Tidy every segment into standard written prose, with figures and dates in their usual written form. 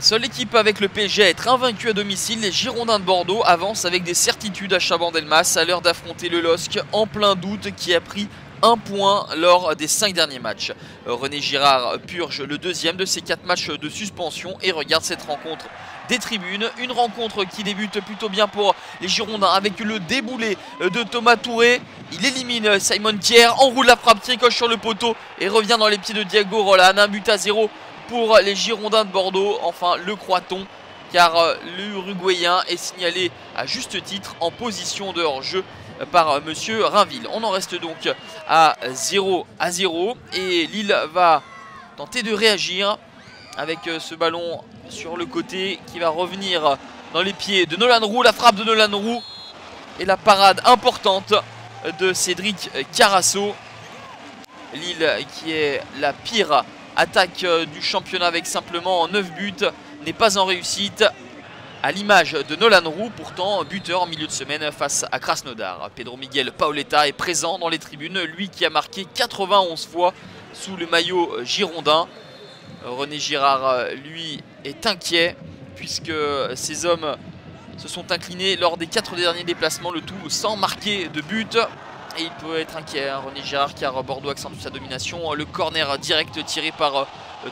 Seule équipe avec le PSG à être invaincue à domicile, les Girondins de Bordeaux avancent avec des certitudes à Chabandelmas à l'heure d'affronter le LOSC en plein doute qui a pris un point lors des 5 derniers matchs. René Girard purge le deuxième de ses 4 matchs de suspension et regarde cette rencontre des tribunes. Une rencontre qui débute plutôt bien pour les Girondins avec le déboulé de Thomas Touré. Il élimine Simon Thiers, enroule la frappe, tricoche sur le poteau et revient dans les pieds de Diego Roland. Un but à 0 pour les Girondins de Bordeaux. Enfin, le croit-on, car l'Uruguayen est signalé à juste titre en position de hors-jeu par monsieur Rainville. On en reste donc à 0 à 0 et Lille va tenter de réagir avec ce ballon sur le côté qui va revenir dans les pieds de Nolan Roux. La frappe de Nolan Roux et la parade importante de Cédric Carasso. Lille qui est la pire attaque du championnat avec simplement 9 buts n'est pas en réussite. À l'image de Nolan Roux, pourtant buteur en milieu de semaine face à Krasnodar. Pedro Miguel Paoletta est présent dans les tribunes, lui qui a marqué 91 fois sous le maillot girondin. René Girard, lui, est inquiet puisque ces hommes se sont inclinés lors des 4 derniers déplacements, le tout sans marquer de but. Et il peut être inquiet, hein, René Girard, car Bordeaux accentue sa domination. Le corner direct tiré par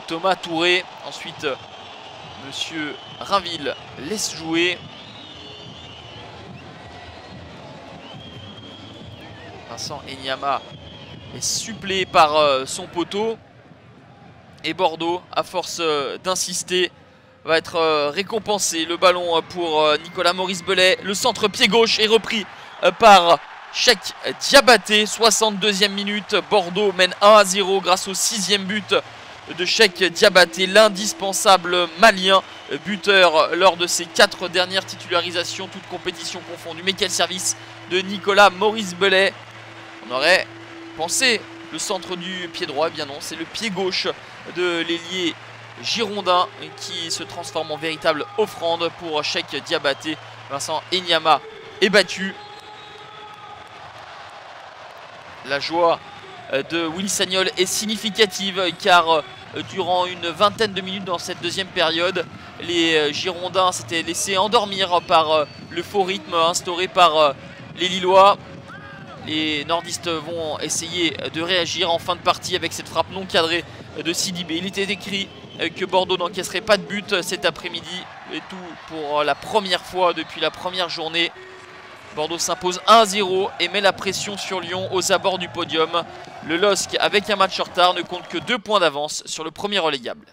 Thomas Touré. Ensuite, monsieur Rainville laisse jouer. Vincent Enyama est suppléé par son poteau. Et Bordeaux, à force d'insister, va être récompensé. Le ballon pour Nicolas Maurice Belay. Le centre pied gauche est repris par Cheikh Diabaté. 62e minute. Bordeaux mène 1 à 0 grâce au 6e but de Cheikh Diabaté, l'indispensable malien, buteur lors de ses 4 dernières titularisations, toutes compétitions confondues. Mais quel service de Nicolas Maurice Belay. On aurait pensé le centre du pied droit, eh bien non, c'est le pied gauche de l'ailier girondin qui se transforme en véritable offrande pour Cheikh Diabaté. Vincent Enyama est battu. La joie de Willy Sagnol est significative car durant une vingtaine de minutes dans cette deuxième période, les Girondins s'étaient laissés endormir par le faux rythme instauré par les Lillois. Les nordistes vont essayer de réagir en fin de partie avec cette frappe non cadrée de Sidibé. Il était écrit que Bordeaux n'encaisserait pas de but cet après-midi. Et tout pour la première fois depuis la première journée. Bordeaux s'impose 1-0 et met la pression sur Lyon aux abords du podium. Le LOSC, avec un match en retard, ne compte que 2 points d'avance sur le premier relégable.